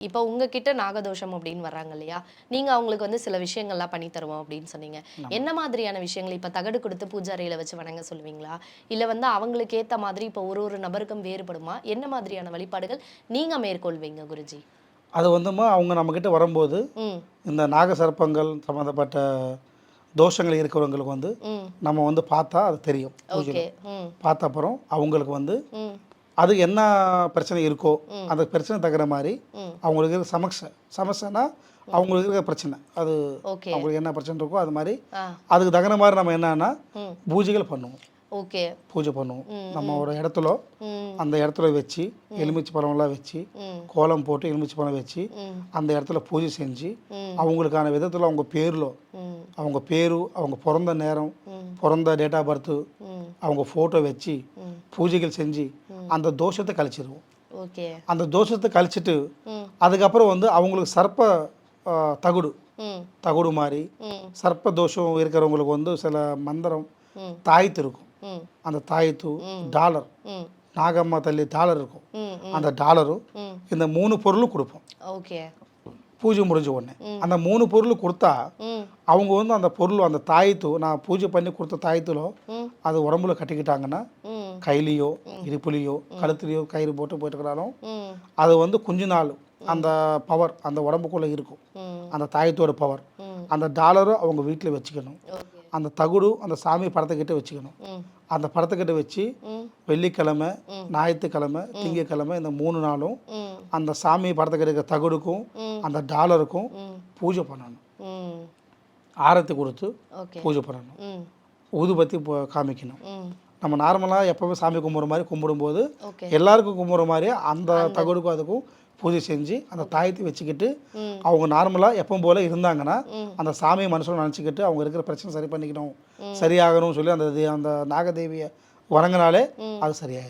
இப்போ உங்ககிட்ட நாகதோஷம் அப்படின்னு வர்றாங்க இல்லையா? நீங்க அவங்களுக்கு வந்து சில விஷயங்கள்லாம் பண்ணி தருவோம் அப்படின்னு சொன்னீங்க. ஆமா. என்ன மாதிரியான விஷயங்கள்? இப்ப தகடு குடுத்து பூஜை அறையில வச்சு வணங்க சொல்லுவீங்களா? இல்ல வந்து அவங்களுக்கு ஏத்த மாதிரி இப்போ ஒரு ஒரு நபருக்கும் வேறுபடுமா? என்ன மாதிரியான வழிபாடுகள் நீங்க மேற்கொள்வீங்க குருஜி? அது வந்துமா அவங்க நம்மக்கிட்ட வரும்போது, ம், இந்த நாக சர்ப்பங்கள் சம்மந்தப்பட்ட தோஷங்கள் இருக்கிறவங்களுக்கு வந்து, ம். நம்ம வந்து பார்த்தா அது தெரியும் பூஜையில. ஓகே. ம், பார்த்த அப்புறம் அவங்களுக்கு வந்து ம், அது என்ன பிரச்சனை இருக்கோ, ம், அந்த பிரச்சனை தகுந்த மாரி ம், அவங்களுக்கு இருக்கிற சமஸ்யனா ம். அவங்களுக்கு இருக்கிற பிரச்சனை. அது ஓகே. அவங்களுக்கு என்ன பிரச்சனை இருக்கோ அது மாரி, ஆ. அதுக்கு தகுந்த மாரி நம்ம என்னன்னா, ம். பூஜைகள் பண்ணுவோம். ஓகே. பூஜை பண்ணுவோம். ம், நம்ம ம், ஒரு இடத்துல ம், அந்த இடத்துல வச்சு, எலுமிச்சை பழம்லாம் வச்சு, ம், கோலம் போட்டு எலுமிச்சை பழம் வச்சு, ம், அந்த இடத்துல பூஜை செஞ்சு, ம், அவங்களுக்கான விதத்தில் அவங்க பேர்ல ம், அவங்க பேரு, அவங்க பொறந்த நேரம், ம், பொறந்த டேட் ஆஃப் பர்த்து, ம், அவங்க ஃபோட்டோ வச்சு, ம். பூஜைகள் செஞ்சு, ம். அந்த தோஷத்தை கழிச்சிருவோம். ஓகே. அந்த தோஷத்தை கழிச்சிட்டு, ம், அதுக்கப்புறம் வந்து அவங்களுக்கு சர்ப்ப அ தகுடு ம், தகுடு மாரி, ம், சர்ப்ப தோஷம் இருக்கிறவங்களுக்கு வந்து சில மந்திரம், ம், தாயத்து இருக்கும். ம், அந்த தாயத்து, ம், டாலர், ம், நாகம்மா தள்ளி டாலர் இருக்கும். ம், ம், அந்த டாலரும், ம். இந்த 3 பொருளும் குடுப்போம். ஓகே. பூஜை முடிஞ்ச உடனே. ம். அந்த 3 பொருள் குடுத்தா, ம், அவங்க வந்து அந்த பொருள் அந்த தாயத்து நான் பூஜை பண்ணி குடுத்த தாயத்திலோ, ம், அது உடம்புல கட்டிக்கிட்டாங்கன்னா, ம், கையிலையோ, இடுப்புலையோ, கழுத்துலையோ கயிறு போட்டு போயிட்டுருக்கிறாலும், ம், அது வந்து கொஞ்ச நாள் அந்த பவர் அந்த உடம்புக்குள்ளே இருக்கும். ம், அந்த தாயத்தோட பவர். ம். அந்த டாலரும் அவங்க வீட்டில் வச்சுக்கணும். ஓகே. அந்த தகுடு அந்த சாமி படத்துக்கிட்ட வச்சுக்கணும். ம், அந்த படத்துக்கிட்ட வச்சு ம், வெள்ளிக்கிழமை, ம். ஞாயிற்றுக்கிழமை, திங்கட்கிழமை இந்த 3 நாளும் ம், அந்த சாமி படத்துக்கிட்ட இருக்க தகுடுக்கும், ம், அந்த டாலருக்கும் ம், பூஜை பண்ணணும். ம். ஆரத்தி கொடுத்து ஓகே. பூஜை பண்ணணும். ம், ஊதுபத்தி காமிக்கணும். ம். நம்ம நார்மலாக எப்போவுமே சாமி கும்பிட்ற மாதிரி கும்பிடும்போது, ஓகே. எல்லாருக்கும் கும்பிட்ற மாதிரியே அந்த தகுடுக்கும் அதுக்கும் பூஜை செஞ்சு, அந்த தாயத்தை வச்சுக்கிட்டு, ம், அவங்க நார்மலாக எப்பவும் போல் இருந்தாங்கன்னா, ம், அந்த சாமியை மனசுல நினச்சிக்கிட்டு, அவங்க இருக்கிற பிரச்சனை சரி பண்ணிக்கணும், சரியாகணும்னு சொல்லி அந்த அந்த நாகதேவியை வணங்கினாலே ம். அது சரியாயிடும்.